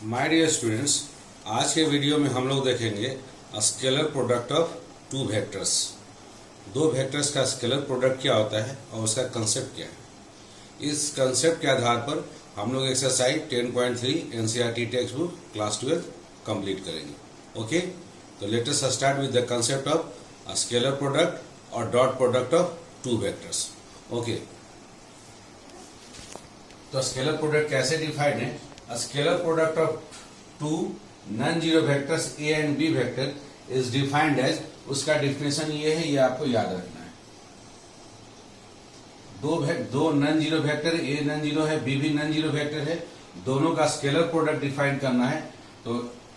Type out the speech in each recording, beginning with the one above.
My dear students, आज के video में हम लोग देखेंगे scalar product of two vectors. दो वेक्टर्स का स्केलर प्रोडक्ट क्या होता है और उसका कंसेप्ट क्या है। इस कंसेप्ट के आधार पर हम लोग exercise 10.3 NCERT text book class 12 complete करेंगे। ओके, तो let us start with the concept of scalar product और dot product of two vectors. Okay, तो स्केलर प्रोडक्ट कैसे डिफाइंड है? A scalar product of two non-zero vectors a and b vector is defined as, उसका definition ये है, ये आपको याद रखना है। दो non zero vector, a non zero है, b भी नॉन जीरो वेक्टर है, दोनों का स्केलर प्रोडक्ट डिफाइन करना है। तो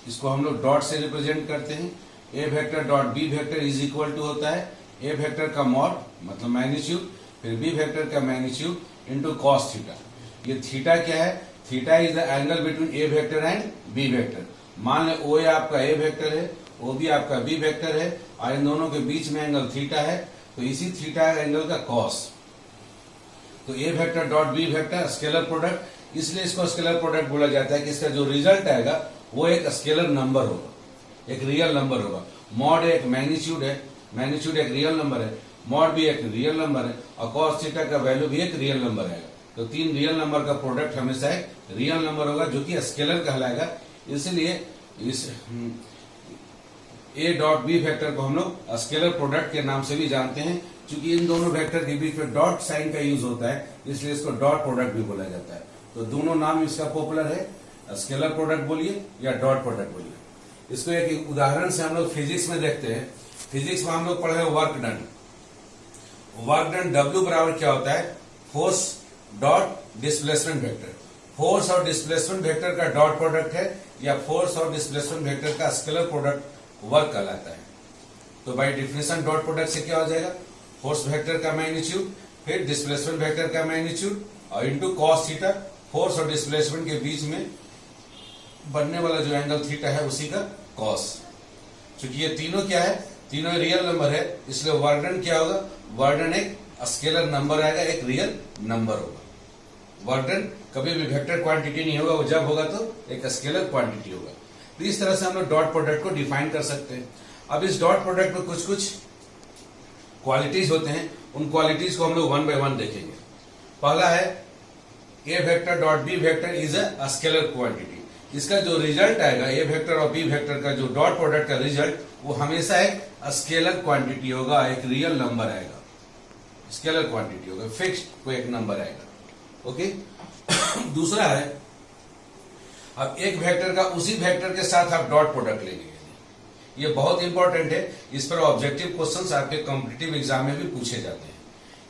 इसको हम लोग डॉट से रिप्रेजेंट करते हैं। a vector dot b vector is equal to होता है a वेक्टर का मॉड मतलब मैग्नीट्यूड, फिर b वेक्टर का मैग्नीट्यूड इनटू cos थीटा। ये थीटा क्या है? Theta is the angle between a vector and b vector. मान ले ओ आपका ए वेक्टर है, ओ भी आपका बी वेक्टर है और इन दोनों के बीच में एंगल थीटा है, तो इसी थीटा एंगल का कॉस। तो A vector dot B vector scalar product, इसलिए इसको स्केलर प्रोडक्ट बोला जाता है कि इसका जो रिजल्ट आएगा वो एक स्केलर नंबर होगा, एक रियल नंबर होगा। मॉड एक मैग्नीट्यूड है, मैग्नीट्यूड एक रियल नंबर है, मॉड भी एक रियल नंबर है और कॉस थीटा का वैल्यू भी एक रियल नंबर है। तो तीन रियल नंबर का प्रोडक्ट हमेशा एक रियल नंबर होगा जो कि स्केलर कहलाएगा। इसलिए इस ए डॉट बी वेक्टर को हम लोग स्केलर प्रोडक्ट के नाम से भी जानते हैं, क्योंकि इन दोनों वेक्टर के बीच में डॉट साइन का यूज होता है, इसलिए इसको डॉट प्रोडक्ट भी बोला जाता है। तो दोनों नाम इसका पॉपुलर है, स्केलर प्रोडक्ट बोलिए या डॉट प्रोडक्ट बोलिए। इसको एक उदाहरण से हम लोग फिजिक्स में देखते हैं। फिजिक्स में हम लोग पढ़े work done. Work done W बराबर क्या होता है? Force dot displacement vector. Force और डिस्प्लेसमेंट वेक्टर का डॉट प्रोडक्ट है या फोर्स और डिस्प्लेसमेंट वेक्टर का स्केलर प्रोडक्ट वर्क कहलाता है। तो बाय डिफिनेशन डॉट प्रोडक्ट से क्या हो जाएगा? फोर्स वेक्टर का मैग्नीट्यूड, फिर डिस्प्लेसमेंट वेक्टर का मैग्नीट्यूड और इनटू कॉस थीटा। फोर्स और डिस्प्लेसमेंट के बीच में बनने वाला जो एंगल थीटा है उसी का कॉस। क्योंकि ये तीनों क्या है? तीनों रियल नंबर है, इसलिए वर्क डन क्या होगा? वर्क डन एक स्केलर नंबर आएगा, एक रियल नंबर होगा। वर्क डन कभी भी वेक्टर क्वांटिटी नहीं होगा, वो जब होगा तो एक स्केलर क्वांटिटी होगा। तो इस तरह से हम लोग डॉट प्रोडक्ट को डिफाइन कर सकते हैं। अब इस डॉट प्रोडक्ट में कुछ कुछ क्वालिटीज होते हैं, उन क्वालिटीज को हम लोग वन बाय वन देखेंगे। पहला है ए vector dot B vector is a scalar quantity. इसका जो रिजल्ट आएगा ए वेक्टर और बी वेक्टर का जो डॉट प्रोडक्ट का रिजल्ट, वो हमेशा एक स्केलर क्वांटिटी होगा, एक रियल नंबर आएगा, स्केलर क्वांटिटी होगा, फिक्स्ड कोई एक नंबर आएगा। ओके दूसरा है, अब एक वेक्टर का उसी वेक्टर के साथ आप डॉट प्रोडक्ट लेंगे। ये बहुत इंपॉर्टेंट है, इस पर ऑब्जेक्टिव क्वेश्चंस आपके कॉम्पिटिटिव एग्जाम में भी पूछे जाते हैं।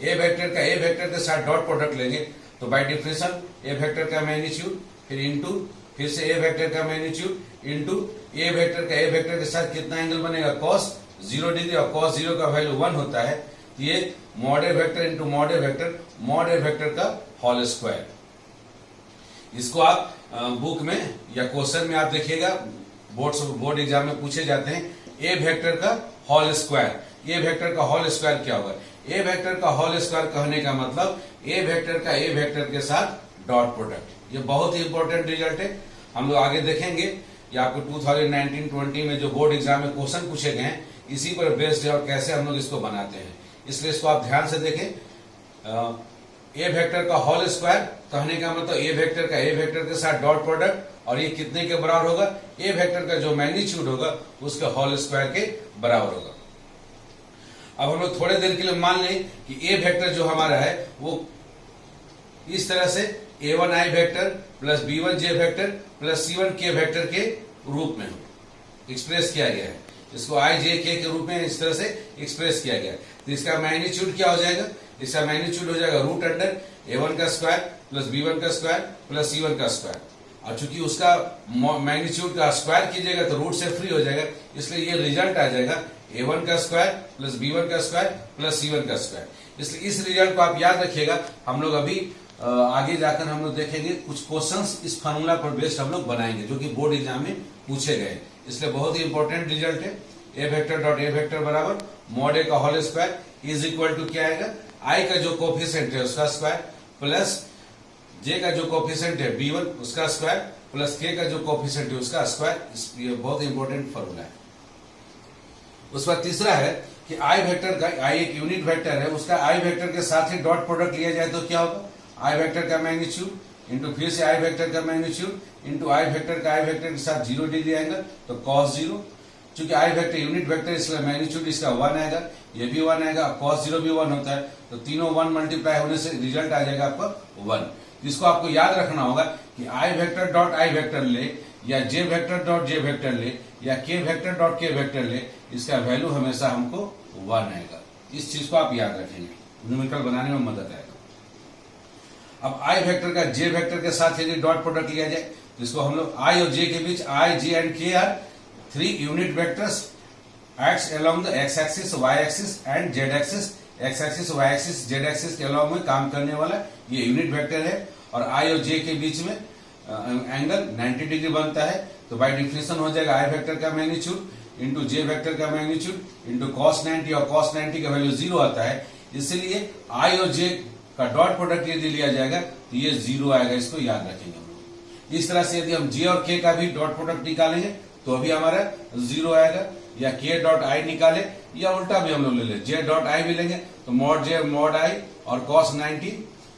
ए वेक्टर का ए वेक्टर के साथ डॉट प्रोडक्ट लेंगे तो बाय डिफिनेशन ए वेक्टर का मैग्नीट्यूड, फिर इनटू फिर से ए वेक्टर का मैग्नीट्यूड इनटू ए वेक्टर का ए वेक्टर के साथ कितना एंगल बनेगा? कॉस 0 डिग्री, और कॉस 0 का वैल्यू 1 होता है। ये mod a vector into mod a vector, mod a vector का होल स्क्वायर। इसको आप बुक में या क्वेश्चन में आप देखिएगा, बोर्ड एग्जाम में पूछे जाते हैं। ए वेक्टर का होल स्क्वायर, ए वेक्टर का होल स्क्वायर क्या होगा? ए वेक्टर का होल स्क्वायर कहने का मतलब ए वेक्टर का ए वेक्टर के साथ डॉट प्रोडक्ट। ये बहुत ही इंपॉर्टेंट रिजल्ट है, हम लोग आगे देखेंगे। ये आपको 2019-20 में जो बोर्ड एग्जाम में क्वेश्चन पूछे गए हैं, इसी पर बेस्ड है और कैसे हम लोग इसको बनाते हैं, इसलिए इसको आप ध्यान से देखें। ए वेक्टर का होल स्क्वायर कहने का मतलब ए वेक्टर का ए वेक्टर के साथ डॉट प्रोडक्ट, और ये कितने के बराबर होगा? ए वेक्टर का जो मैग्नीट्यूड होगा उसके होल स्क्वायर के बराबर होगा। अब हम लोग थोड़े देर के लिए मान लें कि ए वेक्टर जो हमारा है वो इस तरह से a1i vector plus b1j vector plus c1k vector के रूप में एक्सप्रेस किया गया है। इसको i j k के रूप में इस तरह से एक्सप्रेस किया गया है। तो इसका मैग्नीट्यूड क्या हो जाएगा? इसका मैग्नीट्यूड हो जाएगा रूट अंडर a1 का स्क्वायर प्लस b1 का स्क्वायर प्लस c1 का स्क्वायर। और चूंकि उसका मैग्नीट्यूड का स्क्वायर कीजिएगा तो रूट से फ्री हो जाएगा, इसलिए ये रिजल्ट आ जाएगा a1 का स्क्वायर प्लस b1 का स्क्वायर प्लस c1 का स्क्वायर। इसलिए इस रिजल्ट को आप याद रखिएगा। हम लोग अभी आगे जाकर हम लोग देखेंगे कुछ क्वेश्चंस इस फार्मूला पर बेस्ड हम लोग बनाएंगे, जो कि बोर्ड एग्जाम में पूछे गए, इसलिए बहुत ही इंपॉर्टेंट रिजल्ट है। ए वेक्टर डॉट ए वेक्टर बराबर मॉड ए का whole square is equal to क्या आएगा? आई का जो कोफिशिएंट है उसका स्क्वायर प्लस जे का जो कोफिशिएंट है B1 उसका स्क्वायर प्लस के का जो कोफिशिएंट है उसका स्क्वायर, ये बहुत इंपॉर्टेंट फॉर्मूला है। उसके बाद तीसरा है कि आई वेक्टर का, आई एक यूनिट वेक्टर है, उसका आई वेक्टर के साथ ही डॉट प्रोडक्ट लिया जाए तो क्या होगा, आई वेक्टर का मैग्नीट्यूड इंटू फिर से आई वेक्टर का मैग्नीट्यूड इंटू आई वेक्टर का आई वेक्टर के साथ 0 डिग्री एंगल, तो cos 0। चूंकि आई वेक्टर यूनिट वेक्टर इसलिए मैग्नीट्यूड इसका 1 आएगा, ये भी 1 आएगा, cos 0 भी 1 होता है, तो तीनों 1 मल्टीप्लाई होने से रिजल्ट आ जाएगा आपका 1। इसको आपको याद रखना होगा कि आई वेक्टर डॉट आई वेक्टर ले या जे वेक्टर डॉट जे वेक्टर ले या के वेक्टर डॉट के वेक्टर ले, इसका वैल्यू हमेशा हमको 1 आएगा। इस चीज को आप याद रखेंगे, न्यूमेरिकल बनाने में मदद आएगा। अब आई वेक्टर का जे वेक्टर के साथ यदि डॉट प्रोडक्ट लिया जाए तो इसको हम लोग आई और जे के बीच, i j and k are 3 unit vectors acts along the x axis, y axis and z axis. X axis, y axis, z axis के अलावा में काम करने वाला ये यूनिट वेक्टर है, और आई और जे के बीच में एंगल 90 डिग्री बनता है। तो बाय डिफिनेशन हो जाएगा आई वेक्टर का मैग्नीट्यूड इंटू जे वेक्टर का मैग्नीट्यूड इंटू cos 90, और cos 90 का वैल्यू 0 आता है, इसलिए आई और जे का डॉट प्रोडक्ट यदि लिया जाएगा तो ये 0 आएगा। इसको याद रखेंगे हम लोग। इस तरह से यदि हम जे और के का भी डॉट प्रोडक्ट निकालेंगे तो अभी हमारा 0 आएगा, या के डॉट आई निकाले या उल्टा भी हम लोग ले लें, जे डॉट आई भी लेंगे तो मॉड जे मॉड आई और cos 90,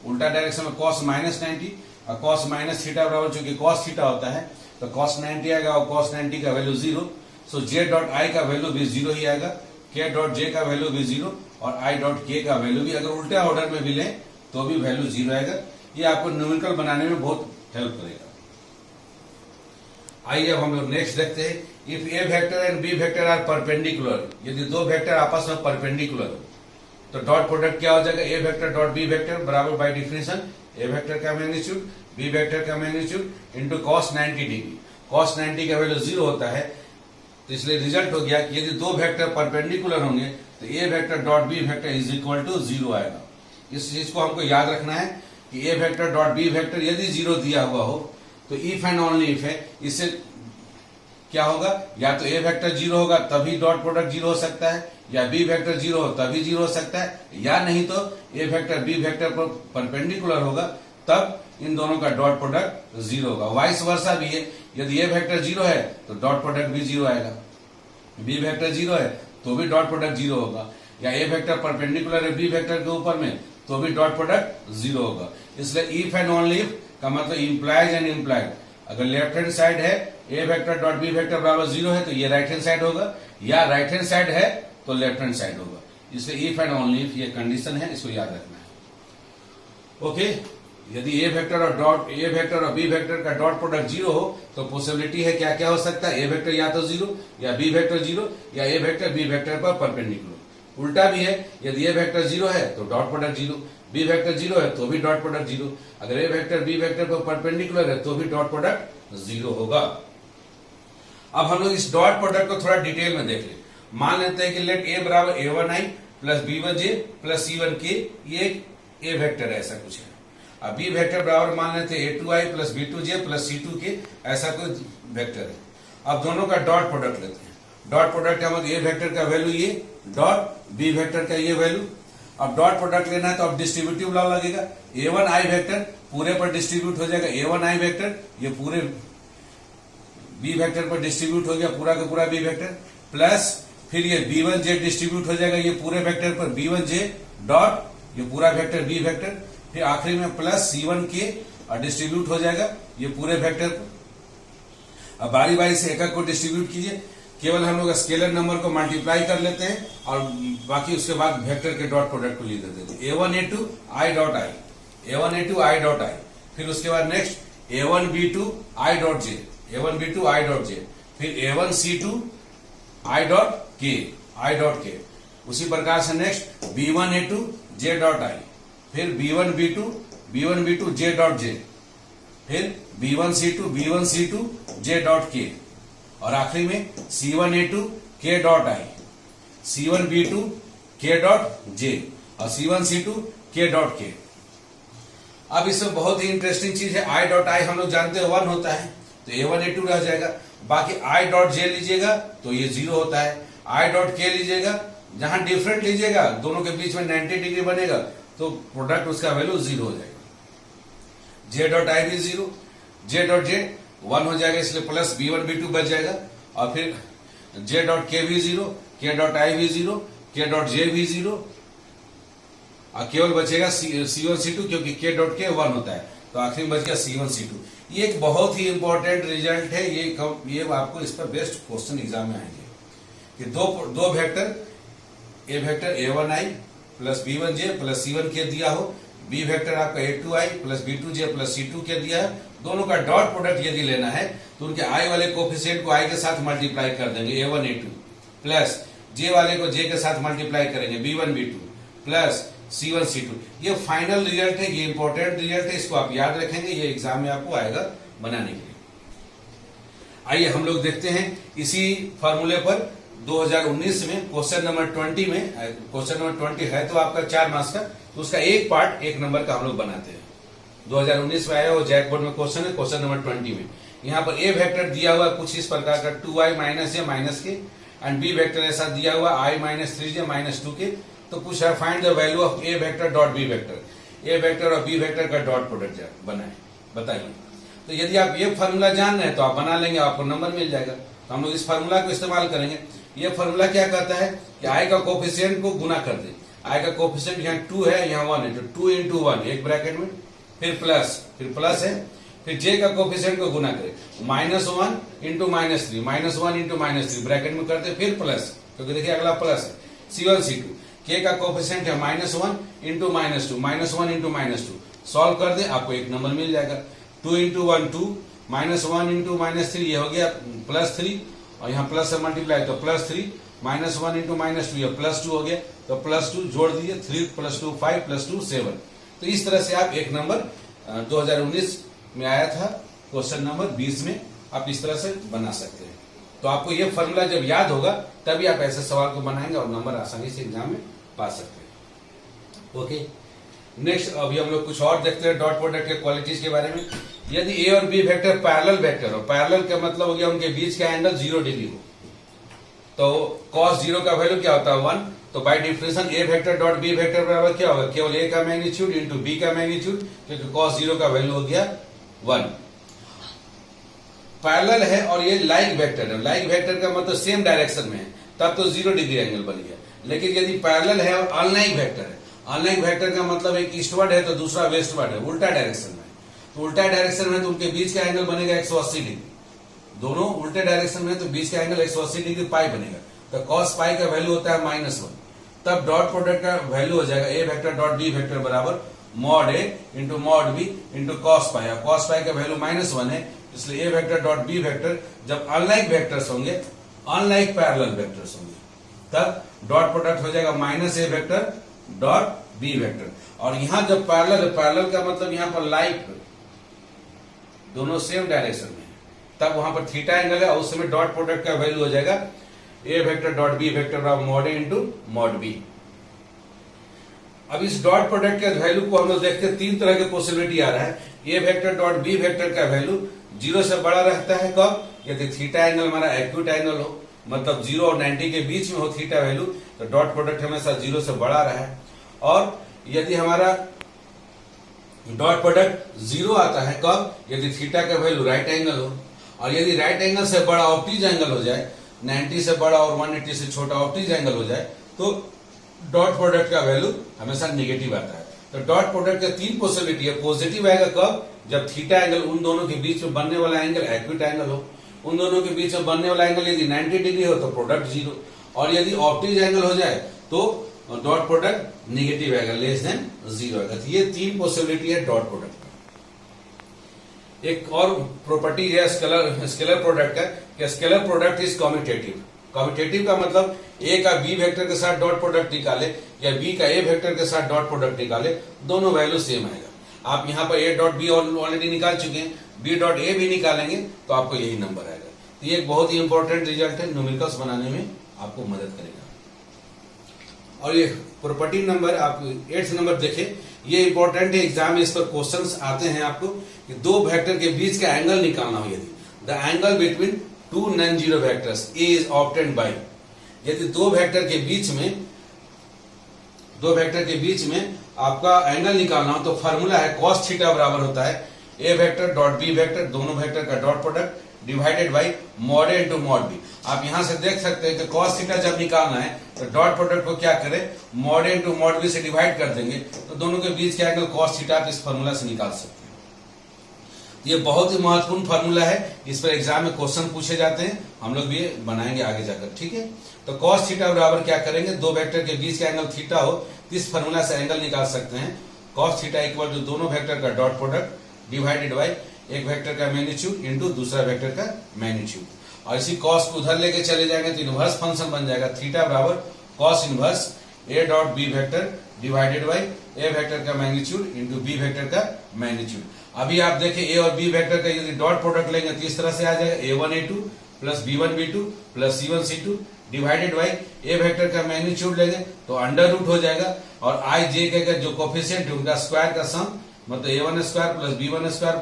उल्टा डायरेक्शन में cos माइनस 90 और cos माइनस थीटा बराबर, चूंकि cos थीटा होता है तो cos 90 आएगा और cos 90 का value 0। So J dot I का वैल्यू भी 0 ही आएगा, के डॉट जे का वैल्यू भी 0 और आई डॉट के का वैल्यू भी, अगर उल्टे ऑर्डर में भी लें तो भी वैल्यू 0 आएगा। ये आपको न्यूमेरिकल बनाने में बहुत हेल्प करेगा। आइए अब हम लोग नेक्स्ट देखते हैं। If a vector and b vector are perpendicular, यदि दो वेक्टर आपस में परपेंडिकुलर हो तो डॉट प्रोडक्ट क्या हो जाएगा, A vector dot B vector बराबर बाय डिफिनेशन ए वेक्टर का मैग्नीट्यूड बी वेक्टर का magnitude into cos 90 degree. cos 90 का वैल्यू 0 होता है, तो इसलिए रिजल्ट हो गया कि यदि दो वेक्टर परपेंडिकुलर होंगे तो A vector dot B vector is equal to 0 आएगा। इस चीज को हमको याद रखना है कि ए वेक्टर डॉट बी वेक्टर यदि 0 दिया हुआ हो तो इफ एंड ओनली इफ है, इससे क्या होगा, या तो ए वेक्टर 0 होगा तभी डॉट प्रोडक्ट 0 हो सकता है, या बी वेक्टर 0 हो तभी 0 हो सकता है, या नहीं तो ए वेक्टर बी वेक्टर पर परपेंडिकुलर होगा तब इन दोनों का डॉट प्रोडक्ट 0 होगा। वाइस वर्सा भी है, यदि ए वेक्टर 0 है तो डॉट प्रोडक्ट भी 0 आएगा, बी वेक्टर 0 है तो भी डॉट प्रोडक्ट 0 होगा, या ए वेक्टर परपेंडिकुलर है बी वेक्टर के ऊपर में तो भी डॉट प्रोडक्ट 0 होगा। इसलिए इफ एंड ओनली इफ का मतलब इंप्लाइज एंड इंप्लाइड। अगर लेफ्ट हैंड साइड है ए वेक्टर डॉट बी वेक्टर बराबर 0 है तो ये राइट हैंड साइड होगा, या राइट हैंड साइड है तो लेफ्ट हैंड साइड होगा। इसलिए इफ एंड ओनली इफ ये कंडीशन है, इसको याद रखना है। ओके, यदि ए वेक्टर और बी वेक्टर का डॉट प्रोडक्ट 0 हो तो पॉसिबिलिटी है क्या क्या हो सकता है, ए वेक्टर या तो 0 या बी वेक्टर 0 या ए वेक्टर बी वेक्टर पर परपेंडिकुलर। उल्टा भी है, यदि ए वेक्टर 0 है तो डॉट प्रोडक्ट 0, बी वेक्टर 0 है तो भी डॉट प्रोडक्ट 0, अगर ए वेक्टर बी वेक्टर पर परपेंडिकुलर है तो भी डॉट प्रोडक्ट 0 होगा। अब हम लोग इस डॉट प्रोडक्ट को थोड़ा डिटेल में देख ले। मान लेते हैं कि लेट ए बराबर a1i plus b1j plus c1k, ये ए वेक्टर है, ऐसा कुछ है। अब बी वेक्टर बराबर मान लेते हैं a2i plus b2j plus c2k, ऐसा कोई वेक्टर है। अब दोनों का डॉट प्रोडक्ट लेते हैं। डॉट प्रोडक्ट मतलब ए वेक्टर का वैल्यू ये डॉट बी वेक्टर का ये वैल्यू। अब डॉट प्रोडक्ट लेना है तो अब डिस्ट्रीब्यूटिव लॉ लगेगा, a1i वेक्टर पूरे पर डिस्ट्रीब्यूट हो जाएगा, a1i वेक्टर ये पूरे बी वेक्टर पर डिस्ट्रीब्यूट हो गया पूरा का पूरा बी वेक्टर, प्लस फिर ये b1j डिस्ट्रीब्यूट हो जाएगा ये पूरे वेक्टर पर b1j डॉट ये पूरा वेक्टर बी वेक्टर, फिर आखिरी में प्लस c1k और डिस्ट्रीब्यूट हो जाएगा ये पूरे वेक्टर पर। अब बारी बारी से एक एक को डिस्ट्रीब्यूट कीजिए, केवल हम लोग स्केलर नंबर को मल्टीप्लाई कर लेते हैं और बाकी उसके बाद वेक्टर के डॉट प्रोडक्ट को लिख देते हैं। a1a2 i dot I, a1a2 i dot I, फिर उसके बाद next a1b2 i dot J, a1b2 i dot J, फिर a1c2 i डॉट के, i डॉट के। उसी प्रकार से next b1a2 j dot I, फिर b1b2 j डॉट जे, फिर b1c2 j डॉट के, और आखिरी में c1a2 k dot I, c1b2 k dot J और c1c2 k डॉट के। अब इसमें बहुत ही इंटरेस्टिंग चीज है, i डॉट आई हम लोग जानते हैं 1 होता है तो a1a2 रह जाएगा, बाकी i डॉट जे लीजिएगा तो ये 0 होता है, i डॉट के लीजिएगा जहां डिफरेंट लीजिएगा दोनों के बीच में 90 डिग्री बनेगा तो प्रोडक्ट उसका वैल्यू 0 हो जाएगा। जे डॉट आई भी 0, जे डॉट जे 1 हो जाएगा, इसलिए प्लस B1 B2 बच जाएगा। और फिर जे डॉट के भी 0, के डॉट आई भी 0, के डॉट जे भी 0, और केवल बचेगा C1 C2, क्योंकि के डॉट के 1 होता है, तो आखिर में बच गया C1 C2। ये एक बहुत ही इंपॉर्टेंट रिजल्ट है, ये आपको इस पर बेस्ट क्वेश्चन एग्जाम में आएंगे कि दो वेक्टर, ए vector A1i plus B1j plus C1 के दिया हो, बी वेक्टर आपका A2i plus B2j plus C2 के दिया है, दोनों का डॉट प्रोडक्ट यदि लेना है तो उनके i वाले कोफिशिएंट को i के साथ मल्टीप्लाई कर देंगे A1 A2, प्लस j वाले को j के साथ मल्टीप्लाई करेंगे B1 B2 plus C1 C2। ये फाइनल रिजल्ट है, ये इंपॉर्टेंट रिजल्ट है, इसको आप याद रखेंगे, ये एग्जाम में आपको आएगा बनाने के लिए। आइए हम लोग देखते हैं इसी फॉर्मूले पर 2019 में क्वेश्चन नंबर 20 में, क्वेश्चन नंबर 20 है तो आपका 4 मार्क्स का, तो उसका एक पार्ट 1 नंबर का हम लोग बनाते हैं। 2019 में आया वो जैक बोर्ड में क्वेश्चन है, क्वेश्चन नंबर 20 में। यहाँ पर ए वेक्टर दिया हुआ कुछ इस प्रकार का 2i माइनस जे माइनस के, एंड बी वेक्टर ऐसा दिया हुआ i माइनस 3j माइनस 2 के। तो कुछ है find the value of a vector dot B vector, A vector और बी वेक्टर का डॉट प्रोडक्ट बनाए, बताइए। तो यदि आप ये फॉर्मूला जान रहे हैं तो आप बना लेंगे, आपको नंबर मिल जाएगा। तो हम लोग इस फॉर्मूला को इस्तेमाल करेंगे। ये फॉर्मूला क्या कहता है कि i का कोफिशिएंट को गुना कर दे। i का कोफिशिएंट यहाँ 2 है, यहाँ 1 है, तो 2 इंटू 1 एक ब्रैकेट में, फिर प्लस है, फिर j का कोफिशिएंट को गुना करे, -1 इंटू -3, -1 इंटू -3 ब्रैकेट में करते, फिर प्लस, क्योंकि देखिए अगला प्लस है, C1 C2, k का कोफिशिएंट है -1 इंटू -2, -1 इंटू -2, सॉल्व कर दे, आपको एक नंबर मिल जाएगा। 2 इंटू 1 2, -1 इंटू -3 ये हो गया +3, और यहाँ प्लस से मल्टीप्लाई तो +3, -1 इंटू -2 ये +2 हो गया, तो +2 जोड़ दीजिए, 3 + 2 5 + 2 7। तो इस तरह से आप एक नंबर 2019 में आया था क्वेश्चन नंबर 20 में, आप इस तरह से बना सकते हैं। तो आपको ये फॉर्मूला जब याद होगा तभी आप ऐसे सवाल को बनाएंगे और नंबर आसानी से एग्जाम में पा सकते हैं। ओके, नेक्स्ट अभी हम लोग कुछ और देखते हैं डॉट प्रोडक्ट के क्वालिटीज के बारे में। यदि ए और बी वेक्टर पैरेलल वेक्टर हो, पैरेलल का मतलब हो गया उनके बीच का एंगल 0 डिग्री हो, तो cos 0 का वैल्यू क्या होता है 1। तो बाय डिफिनेशन ए वेक्टर डॉट बी वेक्टर बराबर क्या होगा, केवल ए का मैग्नीट्यूड इंटू बी का मैग्नीट्यूड, क्योंकि cos 0 का वैल्यू हो गया 1। पैरेलल है और ये लाइक वेक्टर है, लाइक वेक्टर का मतलब सेम डायरेक्शन में है, तब तो 0 डिग्री एंगल बन गया। लेकिन यदि पैरेलल है और अनलाइक वेक्टर है, अनलाइक वेक्टर का मतलब एक ईस्टवर्ड है तो दूसरा वेस्टवर्ड है, उल्टा डायरेक्शन में, तो उल्टा डायरेक्शन में तो उनके बीच का एंगल बनेगा 180 डिग्री, दोनों उल्टे डायरेक्शन में तो बीच का एंगल 180 डिग्री पाई बनेगा। तो cos पाई का वैल्यू होता है -1, तब डॉट प्रोडक्ट का वैल्यू हो जाएगा A vector dot B vector बराबर मॉड ए into mod B into cos pi. cos pi का वैल्यू -1 है, इसलिए A vector dot B vector जब अनलाइक वेक्टर्स होंगे, अनलाइक पैरेलल वेक्टर्स होंगे, तब डॉट प्रोडक्ट हो जाएगा -a vector dot B vector. और यहां जब पैरेलल, पैरेलल का मतलब यहां पर लाइक, दोनों सेम डायरेक्शन में, तब वहां पर थीटा एंगल है, उस समय डॉट प्रोडक्ट का वैल्यू हो जाएगा A vector dot B vector बराबर मॉड ए इंटू मॉड बी। अब इस डॉट प्रोडक्ट के वैल्यू को हम लोग देखते हैं, 3 तरह के पॉसिबिलिटी आ रहा है। ए वेक्टर डॉट बी वेक्टर का वैल्यू 0 से बड़ा रहता है कब, यदि थीटा एंगल हमारा एक्यूट एंगल हो, मतलब 0 और 90 के बीच में हो थीटा वैल्यू, तो डॉट प्रोडक्ट हमेशा 0 से बड़ा रहा है। और यदि हमारा डॉट प्रोडक्ट 0 आता है कब, यदि थीटा का वैल्यू राइट एंगल हो, और यदि राइट एंगल से बड़ा ऑप्टीज एंगल हो जाए, 90 से बड़ा और 180 से छोटा ऑप्टीज एंगल हो जाए, तो डॉट प्रोडक्ट का वैल्यू हमेशा नेगेटिव आता है। तो डॉट प्रोडक्ट के 3 पॉसिबिलिटी है। पॉजिटिव आएगा कब, जब थीटा एंगल, उन दोनों के बीच में बनने वाला एंगल एक्यूट एंगल हो, उन दोनों के बीच में बनने वाला एंगल यदि 90 डिग्री हो तो प्रोडक्ट 0, और यदि ऑप्टीज एंगल हो जाए तो डॉट प्रोडक्ट नेगेटिव आएगा, लेस देन 0 आएगा। तो ये 3 पॉसिबिलिटी है डॉट प्रोडक्ट। एक और प्रॉपर्टी है स्केलर प्रोडक्ट का, कि scalar product is commutative. Commutative का मतलब ए का बी वेक्टर के साथ डॉट प्रोडक्ट निकाले या बी का ए वेक्टर के साथ डॉट प्रोडक्ट निकाले, दोनों वैल्यू सेम आएगा। आप यहाँ पर ए डॉट बी ऑलरेडी निकाल चुके हैं, बी डॉट ए भी निकालेंगे तो आपको यही नंबर आएगा। तो ये एक बहुत ही इंपॉर्टेंट रिजल्ट है, न्यूमेरिकल्स बनाने में आपको मदद करेगा। और ये प्रॉपर्टी नंबर आप 8th नंबर देखें, ये इंपॉर्टेंट है, एग्जाम में इस पर क्वेश्चंस आते हैं आपको, कि 2 वेक्टर के बीच का एंगल निकालना हो, यदि the angle between 2 non zero vectors is obtained by, यदि 2 वेक्टर के बीच में आपका एंगल निकालना हो तो फॉर्मूला है cos थीटा बराबर होता है ए वेक्टर डॉट बी वेक्टर, दोनों वेक्टर का dot product divided by mod A into mod b. आप यहां से देख सकते हैं कि कॉस थीटा जब निकालना है तो डॉट प्रोडक्ट को क्या करें, मॉड ए इंटू मॉड बी से डिवाइड कर देंगे, तो दोनों के बीच का एंगल कॉस थीटा आप इस फॉर्मूला से निकाल सकते हैं। ये बहुत ही महत्वपूर्ण फार्मूला है, इस पर एग्जाम में क्वेश्चन पूछे जाते हैं, हम लोग भी बनाएंगे आगे जाकर, ठीक है। तो कॉस थीटा बराबर क्या करेंगे, दो वेक्टर के बीच का एंगल थीटा हो, इस फार्मूला से एंगल निकाल सकते हैं। कॉस थीटा इक्वल टू दोनों वेक्टर का डॉट प्रोडक्ट डिवाइडेड बाई एक वेक्टर का मैग्नीट्यूड इंटू दूसरा वेक्टर का मैग्नीट्यूड। और इसी कॉस को उधर लेके चले जाएंगे तो इनवर्स फंक्शन बन जाएगा, थीटा बराबर cos inverse a dot B vector divided by a vector का मैग्नीट्यूड इंटू बी वेक्टर का मैग्नीट्यूड। अभी आप देखें ए और बी वेक्टर का यदि डॉट प्रोडक्ट लेंगे तो इस तरह से आ जाएगा, a1 a2 plus b1 b2 plus c1 c2 divided by a vector का मैग्नीट्यूड लेंगे तो अंडर रूट हो जाएगा, और आई जे के जो कोफिशिएंट है उनका स्क्वायर का सम, मतलब a1 square plus b1 square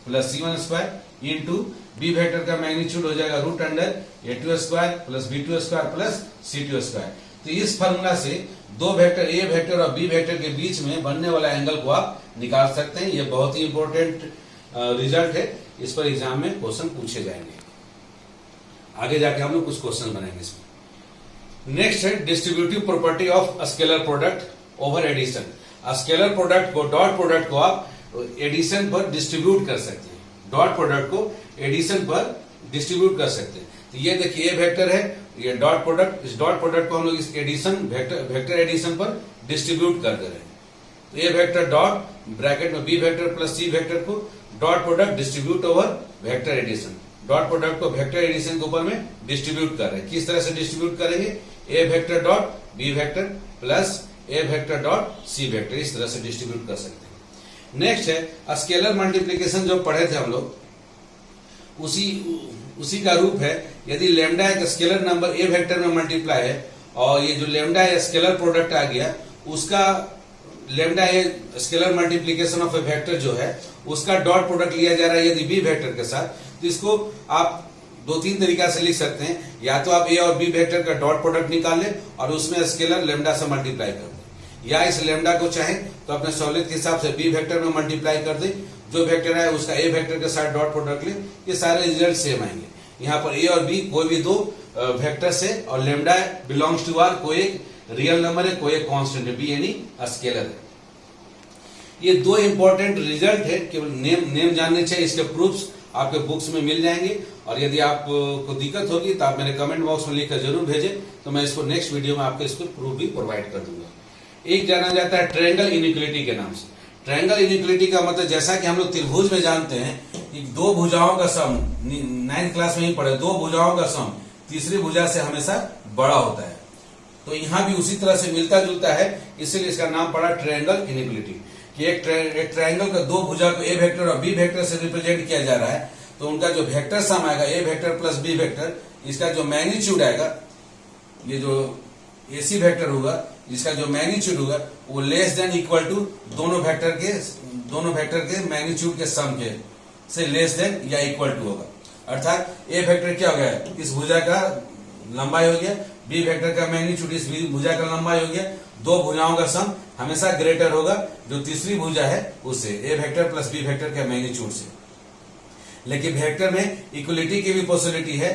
plus c1 square into b vector का मैग्नीट्यूड हो जाएगा root under a2 square plus b2 square plus c2 square. तो इस फॉर्मूला से दो वेक्टर ए वेक्टर और बी वेक्टर के बीच में बनने वाला एंगल को आप निकाल सकते हैं। ये बहुत ही इंपॉर्टेंट रिजल्ट है, इस पर एग्जाम में क्वेश्चन पूछे जाएंगे। आगे जाके हम लोग कुछ क्वेश्चन बनाएंगे इसमें। नेक्स्ट है distributive property of scalar product over addition. Scalar product को, डॉट प्रोडक्ट को आप एडिशन पर डिस्ट्रीब्यूट कर सकते हैं, डॉट प्रोडक्ट को एडिशन पर डिस्ट्रीब्यूट कर सकते हैं। तो ये देखिए ए वेक्टर है, ये डॉट प्रोडक्ट, इस डॉट प्रोडक्ट को हम लोग इस एडिशन वेक्टर एडिशन पर डिस्ट्रीब्यूट कर दे रहे हैं। तो ए वेक्टर डॉट ब्रैकेट में B vector plus C vector को dot product distribute over vector addition, dot product को वेक्टर एडिशन के ऊपर में डिस्ट्रीब्यूट कर रहे हैं। किस तरह से डिस्ट्रीब्यूट करेंगे, A vector dot B vector plus A vector dot C vector, इस तरह से डिस्ट्रीब्यूट कर सकते हैं। नेक्स्ट है स्केलर मल्टीप्लीकेशन, जो पढ़े थे हम लोग, उसी का रूप है। यदि लेमडा एक स्केलर नंबर ए वेक्टर में मल्टीप्लाई है और ये जो लेमडा है स्केलर प्रोडक्ट आ गया, उसका lambda a scalar multiplication of a vector जो है उसका डॉट प्रोडक्ट लिया जा रहा है यदि बी वेक्टर के साथ, तो इसको आप दो तीन तरीका से लिख सकते हैं। या तो आप ए और बी वेक्टर का डॉट प्रोडक्ट निकाल लें और उसमें स्केलर लेमडा से मल्टीप्लाई कर दें, या इस लेमडा को चाहे तो अपने सहूलियत के हिसाब से बी वेक्टर में मल्टीप्लाई कर दें, जो वेक्टर है उसका ए वेक्टर के साथ डॉट प्रोडक्ट ले, ये सारे रिजल्ट सेम आएंगे। यहाँ पर ए और बी कोई भी दो वेक्टर से, और लेमडा बिलोंग्स टू आर, कोई एक रियल नंबर है, कोई एक कांस्टेंट है, बी यानी स्केलर है। ये दो इंपॉर्टेंट रिजल्ट है, केवल नेम जानने चाहिए, इसके प्रूफ्स आपके बुक्स में मिल जाएंगे। और यदि आपको दिक्कत होगी तो आप मेरे कमेंट बॉक्स में लिखकर जरूर भेजें, तो मैं इसको नेक्स्ट वीडियो में आपको इसको प्रूफ भी प्रोवाइड कर दूंगा। एक जाना जाता है ट्रायंगल इनइक्वालिटी के नाम से। ट्रायंगल इनइक्वालिटी का मतलब, जैसा कि हम लोग त्रिभुज में जानते हैं कि दो भुजाओं का सम, 9th क्लास में ही पढ़े, दो भुजाओं का सम तीसरी भुजा से हमेशा बड़ा होता है, तो यहाँ भी उसी तरह से मिलता जुलता है, इसीलिए इसका नाम पड़ा ट्रायंगल इनइक्वालिटी। कि एक ट्रायंगल का दो भुजा को ए वेक्टर और बी वेक्टर से रिप्रेजेंट किया जा रहा है, तो उनका जो वेक्टर सम आएगा A vector plus B vector, इसका जो मैग्नीट्यूड आएगा, ये जो एसी वेक्टर होगा, इसका जो मैग्नीट्यूड होगा वो लेस देन इक्वल टू दोनों वेक्टर के मैग्नीट्यूड के सम के से लेस देन या इक्वल टू होगा। अर्थात ए वेक्टर क्या हो गया, इस भुजा का लंबाई हो गया, बी वेक्टर का मैग्नीट्यूड इस भुजा का लंबाई हो गया, दो भुजाओं का सम हमेशा ग्रेटर होगा जो तीसरी भुजा है उससे, ए वेक्टर प्लस बी वेक्टर के मैग्नीट्यूड से। लेकिन वेक्टर में इक्वलिटी की भी पॉसिबिलिटी है,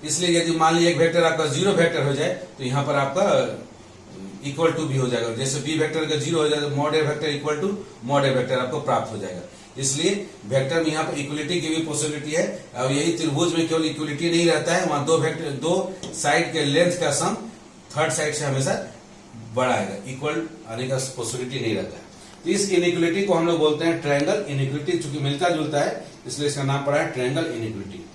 इसलिए यदि मान लीजिए एक वेक्टर आपका जीरो वेक्टर हो जाए तो यहाँ पर आपका इक्वल टू भी हो जाएगा, जैसे बी वेक्टर का जीरो हो जाए तो mod a vector equal to mod a vector आपको प्राप्त हो जाएगा। इसलिए वेक्टर में यहाँ पर इक्वलिटी की भी पॉसिबिलिटी है, और यही त्रिभुज में केवल इक्वलिटी नहीं रहता है, वहां दो साइड के लेंथ का सम थर्ड साइड से हमेशा बड़ा आएगा, इक्वल आने का पॉसिबिलिटी नहीं रहता है। तो इस इनइक्वलिटी को हम लोग बोलते हैं ट्रायंगल इनइक्वलिटी, चूंकि मिलता जुलता है इसलिए इसका नाम पड़ा है ट्रायंगल इनइक्वलिटी।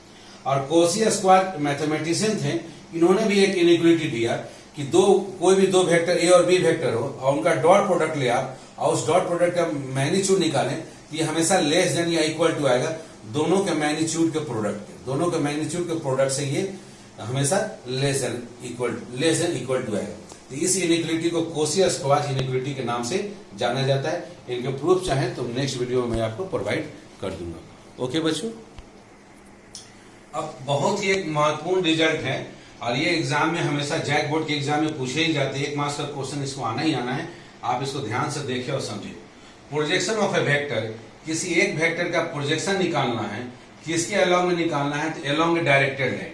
और कोशी स्क्वायर मैथमेटिशियन थे, इन्होंने भी एक इनइक्वलिटी दिया कि कोई भी दो वेक्टर ए और बी वेक्टर हो और उनका डॉट प्रोडक्ट ले आप और उस डॉट प्रोडक्ट का मैग्नीट्यूड निकालें, ये हमेशा लेस देन या इक्वल टू आएगा दोनों के मैग्नीट्यूड के प्रोडक्ट से ये हमेशा लेस देन इक्वल टू आएगा। तो इस इनइक्वलिटी को कोशी स्क्वायर इनइक्वलिटी के नाम से जाना जाता है। इनके प्रूफ चाहे तो नेक्स्ट वीडियो में मैं आपको प्रोवाइड कर दूंगा। ओके बच्चों, अब बहुत ही एक महत्वपूर्ण रिजल्ट है और ये एग्जाम में हमेशा जैक बोर्ड के एग्जाम में पूछे ही जाते हैं, 1 मार्क्स का क्वेश्चन इसको आना ही आना है, आप इसको ध्यान से देखें और समझें। प्रोजेक्शन ऑफ ए वेक्टर किसी एक वेक्टर का प्रोजेक्शन निकालना है, किसके अलोंग में निकालना है, तो अलोंग डायरेक्टेड लाइन,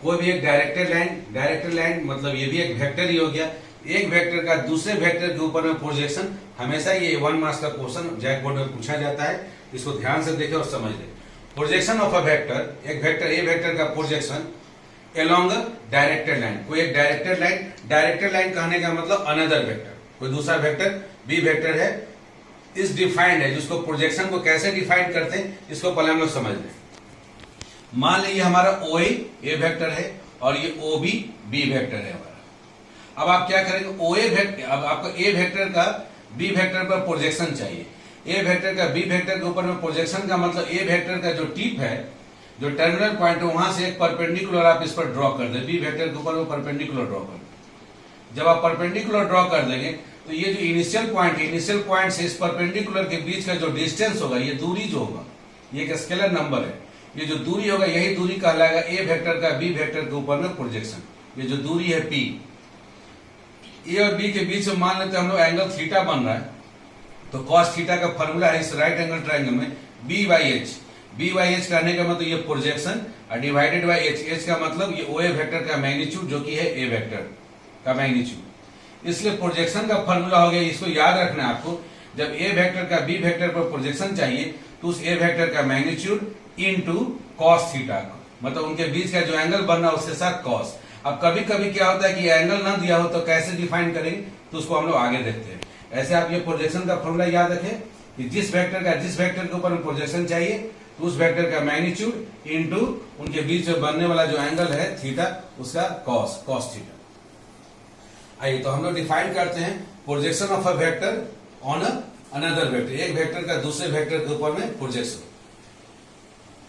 कोई भी एक डायरेक्टेड लाइन मतलब ये भी एक वेक्टर ही हो गया। एक वेक्टर का दूसरे वेक्टर के ऊपर में प्रोजेक्शन, हमेशा ये 1 मार्क्स का क्वेश्चन जैक बोर्ड में पूछा जाता है, इसको ध्यान से देखें और समझ लें। प्रोजेक्शन ऑफ अ वेक्टर, एक वेक्टर ए वेक्टर का प्रोजेक्शन अलोंग डायरेक्टेड लाइन, कोई एक डायरेक्टेड लाइन कहने का मतलब अनदर वेक्टर, कोई दूसरा वेक्टर बी वेक्टर है, इस डिफाइंड है, जिसको प्रोजेक्शन को कैसे डिफाइन करते हैं इसको पहले हम लोग समझ लें। मान लीजिए हमारा ओ ए वेक्टर है और ये ओ बी वेक्टर है हमारा। अब आप क्या करेंगे, ओ ए वेक्टर, अब आपको ए वेक्टर का बी वेक्टर पर प्रोजेक्शन चाहिए। ए वेक्टर का बी वेक्टर के ऊपर में प्रोजेक्शन का मतलब ए वेक्टर का जो टिप है, जो टर्मिनल पॉइंट है, वहां से एक परपेंडिकुलर आप इस पर ड्रॉ कर दे, बी वेक्टर के ऊपर में परपेंडिकुलर ड्रॉ कर दे। जब आप परपेंडिकुलर ड्रॉ कर देंगे तो ये जो इनिशियल पॉइंट है, इनिशियल पॉइंट से इस परपेंडिकुलर के बीच का जो डिस्टेंस होगा, ये दूरी जो होगा, ये एक स्केलर नंबर है, ये जो दूरी होगा यही दूरी कहलाएगा ए वेक्टर का बी वेक्टर के ऊपर में प्रोजेक्शन। ये जो दूरी है पी, ए और बी के बीच में मान लेते हैं हम लोग एंगल थीटा बन रहा है, तो कॉस थीटा का फॉर्मूला है इस राइट एंगल ट्रायंगल में बी बाई एच कहने का मतलब ये प्रोजेक्शन और डिवाइडेड बाई एच का मतलब ये ओ ए वेक्टर का मैग्नीट्यूड जो कि है ए वेक्टर का मैग्नीट्यूड। इसलिए प्रोजेक्शन का फॉर्मूला हो गया, इसको याद रखना है आपको। जब ए वेक्टर का बी वेक्टर पर प्रोजेक्शन चाहिए तो उस ए वेक्टर का मैग्नीट्यूड इनटू कॉस थीटा, मतलब उनके बीच का जो एंगल बनना है उसके साथ कॉस। अब कभी कभी क्या होता है कि एंगल ना दिया हो तो कैसे डिफाइन करेंगे, तो उसको हम लोग आगे देखते हैं। ऐसे आप ये प्रोजेक्शन का फॉर्मूला याद रखें कि जिस वेक्टर के ऊपर में प्रोजेक्शन चाहिए तो उस वेक्टर का मैग्नीट्यूड इनटू उनके बीच में बनने वाला जो एंगल है थीटा, उसका कॉस थीटा। आइए तो हम लोग डिफाइन करते हैं projection of a vector on another vector, एक वेक्टर का दूसरे वेक्टर के ऊपर में प्रोजेक्शन।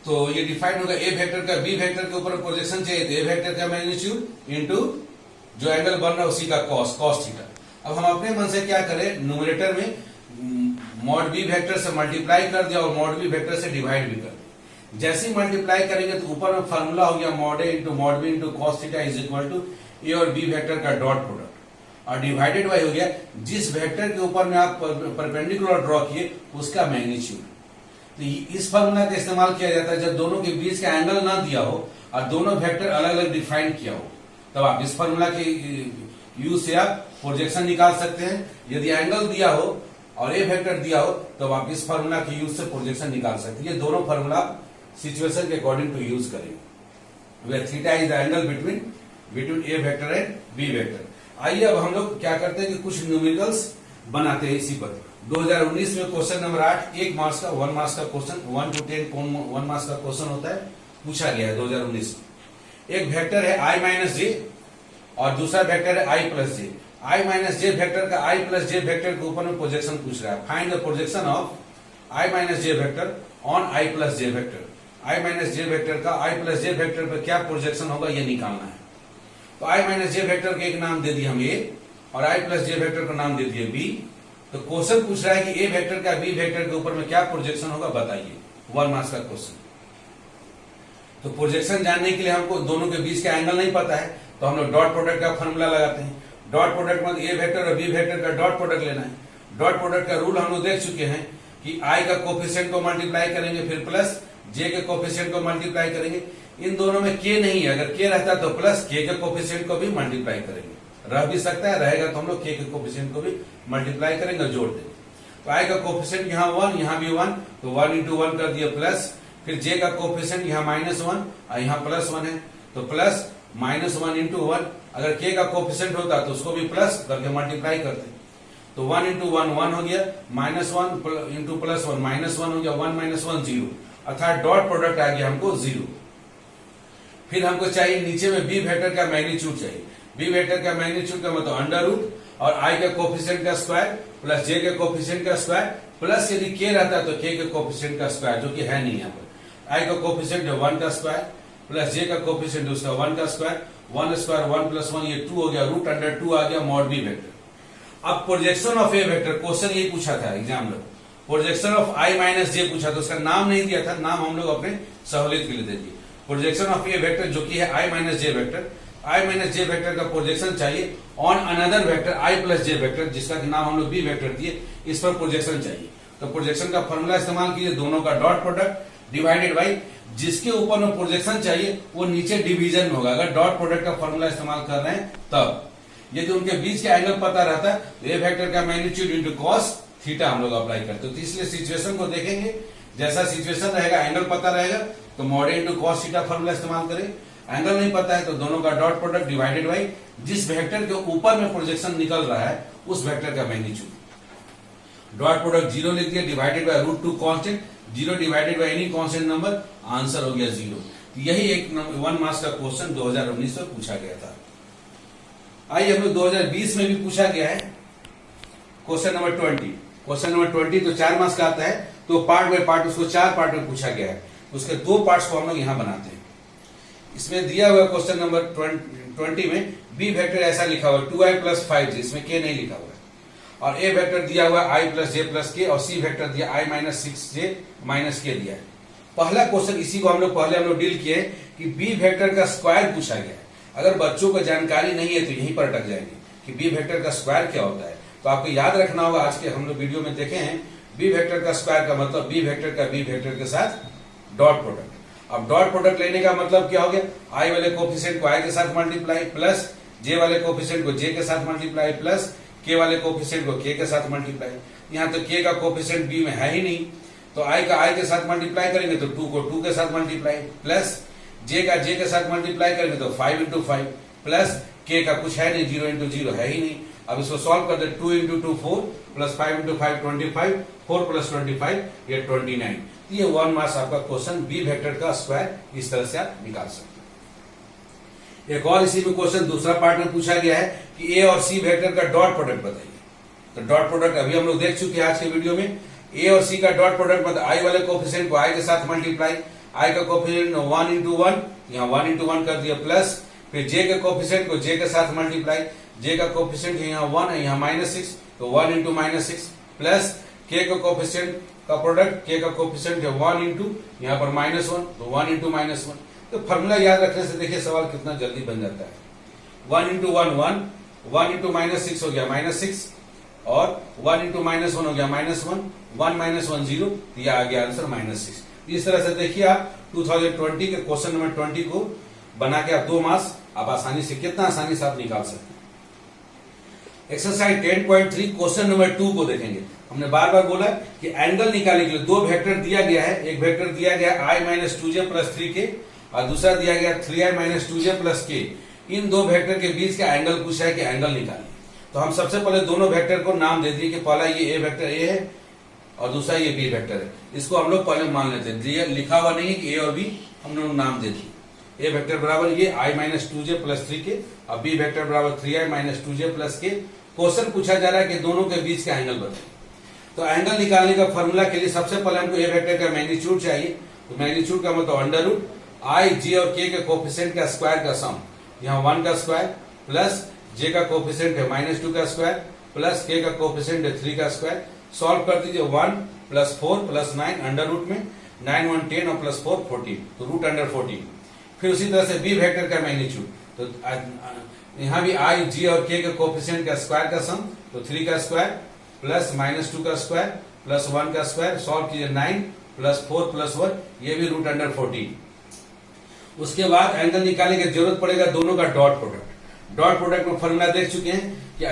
तो ये डिफाइन होगा, ए वेक्टर का बी वेक्टर के ऊपर प्रोजेक्शन चाहिए तो ए वेक्टर का मैग्नीट्यूड इनटू जो एंगल बन रहा है उसी का कॉस थीटा। अब हम अपने मन से क्या करें, न्यूमरेटर में मॉड बी वेक्टर से मल्टीप्लाई कर दिया और मॉड बी वेक्टर से डिवाइड भी कर दिया। जैसे ही मल्टीप्लाई करेंगे तो ऊपर में फॉर्मूला हो गया mod A into mod B into cos theta is equal to A और बी वेक्टर का डॉट प्रोडक्ट, और डिवाइडेड बाई हो गया जिस वेक्टर के ऊपर में आप परपेंडिकुलर ड्रॉ किए उसका मैग्नीट्यूड। तो इस फॉर्मूला का इस्तेमाल किया जाता है जब दोनों के बीच का एंगल ना दिया हो और दोनों वेक्टर अलग अलग डिफाइन किया हो, तब आप इस फॉर्मूला के यूज से आप प्रोजेक्शन निकाल सकते हैं। यदि एंगल दिया हो और ए वेक्टर दिया हो तो आप इस फॉर्मूला के यूज से प्रोजेक्शन निकाल सकते हैं। ये दोनों फॉर्मूला आप सिचुएशन के अकॉर्डिंग टू यूज करेंगे। Where theta is the angle between a vector and b vector. आइए अब हम लोग क्या करते हैं कि कुछ न्यूमेरिकल्स बनाते हैं इसी पर। 2019 में क्वेश्चन नंबर 8 1 मार्क्स का 1 मार्क्स का क्वेश्चन 1 to 10 1 मार्क्स का क्वेश्चन होता है, पूछा गया है 2019 में। एक वेक्टर है i माइनस जे और दूसरा वेक्टर है i plus J. i minus J vector का i प्लस जे वेक्टर के ऊपर में प्रोजेक्शन पूछ रहा है। Find the projection of i minus J vector on i plus J vector. i minus J vector का i प्लस जे वेक्टर पर क्या प्रोजेक्शन होगा ये निकालना है। तो i माइनस जे वेक्टर का एक नाम दे दिया हम a और i प्लस जे वेक्टर का नाम दे दिए b। तो क्वेश्चन पूछ रहा है कि ए वेक्टर का बी वेक्टर के ऊपर में क्या प्रोजेक्शन होगा बताइए, 1 मार्क्स का क्वेश्चन। तो प्रोजेक्शन जानने के लिए हमको दोनों के बीच का एंगल नहीं पता है तो हम लोग डॉट प्रोडक्ट का फॉर्मूला लगाते हैं। डॉट प्रोडक्ट मतलब ए वेक्टर और बी वेक्टर का डॉट प्रोडक्ट लेना है। डॉट प्रोडक्ट का रूल हम लोग देख चुके हैं कि आई का कोफिशिएंट को मल्टीप्लाई करेंगे फिर प्लस जे के कोफिशिएंट को मल्टीप्लाई करेंगे। इन दोनों में के नहीं है, अगर के रहता तो प्लस के कोफिशिएंट को भी मल्टीप्लाई करेंगे। रह भी सकता है, रहेगा तो हम लोग के कोफिशिएंट को भी मल्टीप्लाई करेंगे, जोड़ देंगे। तो आई का कोफिशिएंट यहाँ 1, यहाँ भी 1, तो 1 इंटू 1 कर दिया प्लस। फिर जे का कोफिशिएंट यहाँ -1 और यहाँ +1 है तो प्लस -1 इंटू 1। अगर के का कोफिशिएंट होता तो उसको भी प्लस करके मल्टीप्लाई करते। तो 1 इंटू 1 1 हो गया, -1 इंटू +1 -1 हो गया, 1 -1 0, अर्थात डॉट प्रोडक्ट आ गया हमको 0। फिर हमको चाहिए नीचे में बी वेक्टर का मैग्नीट्यूड चाहिए। बी वेक्टर का मैग्नीट्यूड का मतलब अंडर रूट और आई के कोफिशिएंट का स्क्वायर प्लस जे के कोफिशिएंट का स्क्वायर प्लस यदि के रहता तो के कोफिशिएंट का स्क्वायर, जो कि है नहीं यहाँ पर। आई का कोफिशिएंट 1 का स्क्वायर प्लस जे का कोफिशिएंट उसका 1 का स्क्वायर, 1 स्क्वायर 1 प्लस 1 ये 2 हो गया, रूट अंडर 2 आ गया मॉड बी वेक्टर। अब projection of a vector question यही पूछा था एग्जाम में, प्रोजेक्शन ऑफ आई माइनस जे पूछा था, उसका नाम नहीं दिया था, नाम हम लोग अपने सहूलियत के लिए दे दिए। प्रोजेक्शन ऑफ ए वेक्टर जो कि है आई माइनस जे वेक्टर, आई माइनस जे वेक्टर का प्रोजेक्शन चाहिए on another vector I plus J vector, जिसका नाम हम लोग बी वेक्टर दिए, इस पर प्रोजेक्शन चाहिए। तो प्रोजेक्शन का फॉर्मूला इस्तेमाल कीजिए, दोनों का डॉट प्रोडक्ट डिवाइडेड बाई जिसके ऊपर में प्रोजेक्शन चाहिए वो नीचे डिवीजन में होगा। अगर डॉट प्रोडक्ट का फॉर्मूला इस्तेमाल कर रहे हैं तब यदि उनके बीच के एंगल पता रहता है तो ए वेक्टर का मैग्नीट्यूड इंटू कॉस थीटा हम लोग अप्लाई करते हैं। तो इसलिए सिचुएशन को देखेंगे, जैसा सिचुएशन रहेगा एंगल पता रहेगा तो मॉड ए इंटू कॉस थीटा फॉर्मूला इस्तेमाल करें। एंगल नहीं पता है तो दोनों का डॉट प्रोडक्ट डिवाइडेड बाई जिस वेक्टर के ऊपर में प्रोजेक्शन निकल रहा है उस वेक्टर का मैग्नीट्यूड। डॉट प्रोडक्ट 0 लिख दिया divided by √2 constant, 0 divided by any constant number, answer हो गया 0। यही एक 1 मार्क्स का क्वेश्चन 2019 में पूछा गया था। आइए हम लोग 2020 में भी पूछा गया है क्वेश्चन नंबर 20। क्वेश्चन नंबर 20 तो 4 मार्क्स का आता है, तो पार्ट बाय पार्ट उसको 4 पार्ट में पूछा गया है। उसके 2 पार्ट्स को हम लोग यहां बनाते हैं। इसमें दिया हुआ क्वेश्चन नंबर 20 में बी वेक्टर ऐसा लिखा हुआ 2i + 5j, इसमें k नहीं लिखा हुआ है, और ए वेक्टर दिया हुआ i + j + k और सी वेक्टर दिया i - 6j - k दिया है। पहला क्वेश्चन इसी को हम लोग डील किए कि बी वेक्टर का स्क्वायर पूछा गया है। अगर बच्चों को जानकारी नहीं है तो यहीं पर अटक जाएंगे कि बी वेक्टर का स्क्वायर क्या होता है। तो आपको याद रखना होगा, आज के हम लोग वीडियो में देखे हैं बी वेक्टर का स्क्वायर का मतलब बी वेक्टर का बी वेक्टर के साथ डॉट प्रोडक्ट। अब डॉट प्रोडक्ट लेने का मतलब क्या हो गया, आई वाले कोफिशिएंट को आई के साथ मल्टीप्लाई प्लस जे वाले कोफिशिएंट को जे के साथ मल्टीप्लाई प्लस के वाले कोफिशिएंट को के साथ मल्टीप्लाई। यहाँ तो के का कोफिशिएंट बी में है ही नहीं, तो आई का आई के साथ मल्टीप्लाई करेंगे तो 2 को 2 के साथ मल्टीप्लाई प्लस जे का जे के साथ मल्टीप्लाई करेंगे तो 5 × 5 प्लस के का कुछ है नहीं, 0 × 0 है ही नहीं। अब इसको सॉल्व कर दे, 2 × 2 4 प्लस 5 × 5 25, 4 + 25 ये 29। ये 1 मार्क्स आपका क्वेश्चन बी वेक्टर का स्क्वायर इस तरह से आप निकाल सकते हैं। एक और इसी में क्वेश्चन दूसरा पार्ट में पूछा गया है कि ए और सी वेक्टर का डॉट प्रोडक्ट बताइए। तो डॉट प्रोडक्ट अभी हम लोग देख चुके हैं आज के वीडियो में। ए और सी का डॉट प्रोडक्ट मतलब आई वाले कोफिशिएंट को आई के साथ मल्टीप्लाई, आई का कोफिशिएंट 1 × 1, यहाँ 1 × 1 कर दिया प्लस, फिर जे के कोफिशिएंट को जे के साथ मल्टीप्लाई, जे का कोफिशिएंट यहाँ 1 है यहाँ -6 तो 1 × -6 प्लस के का कोफिशिएंट का प्रोडक्ट, के का कोफिशिएंट है 1 × यहाँ पर -1 तो 1 × -1। तो फॉर्मूला याद रखने से देखिए सवाल कितना जल्दी बन जाता है। 1 × 1 1, 1 × -6 हो गया -6 और 1 × -1 हो गया -1, 1 - 1 0, यह आ गया आंसर -6। इस तरह से देखिए आप 2020 के क्वेश्चन नंबर 20 को बना के आप 2 मार्क्स आप आसानी से कितना आसानी से आप निकाल सकते हैं। एक्सरसाइज 10.3 क्वेश्चन नंबर 2 को देखेंगे। हमने बार बार बोला कि एंगल निकालने के लिए 2 वेक्टर दिया गया है। एक वेक्टर दिया गया i - 2j + 3k और दूसरा दिया गया 3i - 2j + k। इन 2 वेक्टर के बीच का एंगल पूछा है कि एंगल निकालिए। तो हम सबसे पहले दोनों वेक्टर को नाम दे दिए कि पहला ये ए वेक्टर ए है और दूसरा ये बी वेक्टर है। इसको हम लोग पहले मान लेते हैं, लिखा हुआ नहीं है कि ए और बी, हम लोग नाम दे दिए। ए वेक्टर बराबर ये i - 2j + 3k और बी वेक्टर बराबर 3i - 2j + k। क्वेश्चन पूछा जा रहा है कि दोनों के बीच का एंगल बताइए। तो एंगल निकालने का फॉर्मूला के लिए सबसे पहले हमको ए वेक्टर का मैग्नीट्यूड चाहिए। तो मैग्नीट्यूड का मतलब √i, j और k के कोफिशिएंट का स्क्वायर का सम, यहाँ 1 का स्क्वायर प्लस j का कोफिशिएंट है -2 का स्क्वायर प्लस k का कोफिशिएंट है 3 का स्क्वायर। सॉल्व कर दीजिए, 1 + 4 + 9 अंडर रूट में 9 1 10 और +4 14 तो √14। फिर उसी तरह से बी वेक्टर का मैग्नीट्यूड, तो यहाँ भी i, j और k के कोफिशिएंट का स्क्वायर का सम, तो 3 का स्क्वायर प्लस -2 का स्क्वायर प्लस 1 का स्क्वायर। सॉल्व कीजिए, 9 + 4 + 1 ये भी √14। उसके बाद एंगल निकालने की जरूरत पड़ेगा दोनों का डॉट प्रोडक्ट। डॉट प्रोडक्ट में फॉर्मूला देख चुके हैं कि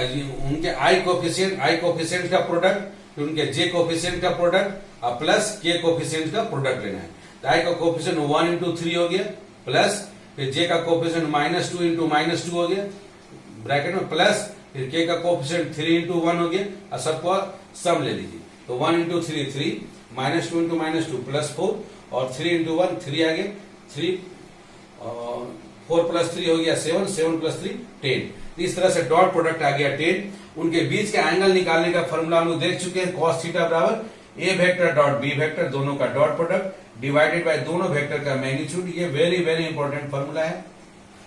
उनके आई कोफिशिएंट का प्रोडक्ट, फिर उनके जे कोफिशिएंट का प्रोडक्ट और प्लस के कोफिशिएंट का प्रोडक्ट लेना है। तो आई का कोफिशिएंट 1 × 3 हो गया प्लस फिर जे का कोफिशिएंट -2 × -2 हो गया ब्रैकेट में प्लस फिर के का कोफिशिएंट 3 × 1 हो गया और सबको सम ले लीजिए। तो 1 × 3 3, -2 × -2 +4 और 3 × 1 3 आ गया, 3 4 + 3 हो गया 7, 7 + 3 10। इस तरह से डॉट प्रोडक्ट आ गया 10। उनके बीच का एंगल निकालने का फॉर्मूला हम लोग देख चुके हैं, cos थीटा बराबर ए वेक्टर डॉट बी वेक्टर दोनों का डॉट प्रोडक्ट डिवाइडेड बाय दोनों वेक्टर का मैग्नीट्यूड। ये वेरी वेरी इंपॉर्टेंट फॉर्मूला है।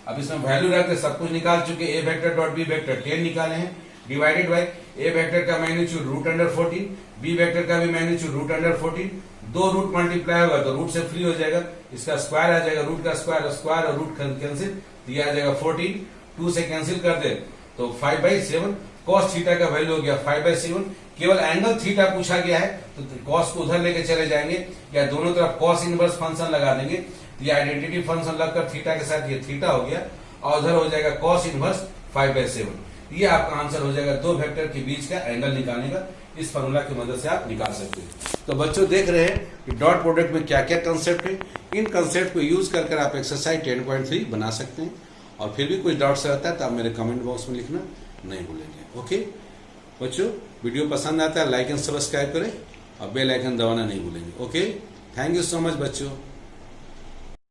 अब इसमें वैल्यू रख के सब कुछ निकाल चुके। ए वेक्टर डॉट बी वेक्टर 10 निकाले हैं डिवाइडेड बाय ए वेक्टर का मैग्नीट्यूड √14, बी वेक्टर का भी मैग्नीट्यूड √14। 2 रूट मल्टीप्लाई होगा तो रूट से फ्री हो जाएगा, इसका स्क्वायर आ जाएगा, रूट का स्क्वायर और रूट कैंसिल, तो यह आ जाएगा 14। 2 से कैंसिल कर दे तो 5/7 कॉस थीटा का वैल्यू हो गया 5/7। केवल एंगल थीटा पूछा गया है तो कॉस को उधर लेके चले जाएंगे या दोनों तरफ कॉस इनवर्स फंक्शन लगा देंगे। तो ये आइडेंटिटी फंक्शन लगकर थीटा के साथ ये थीटा हो गया और उधर हो जाएगा कॉस इनवर्स 5/7। ये आपका आंसर हो जाएगा दो वेक्टर के बीच का एंगल निकालने का। इस फॉर्मूला की मदद से आप निकाल सकते हैं। तो बच्चों देख रहे हैं कि डॉट प्रोडक्ट में क्या क्या कंसेप्ट है। इन कंसेप्ट को यूज कर आप एक्सरसाइज 10.3 बना सकते हैं। और फिर भी कुछ डाउट्स रहता है तो आप मेरे कमेंट बॉक्स में लिखना नहीं भूलेंगे। ओके बच्चों, वीडियो पसंद आता है लाइक एंड सब्सक्राइब करें और बेल आइकन दबाना नहीं भूलेंगे। Okay, thank you so much बच्चों।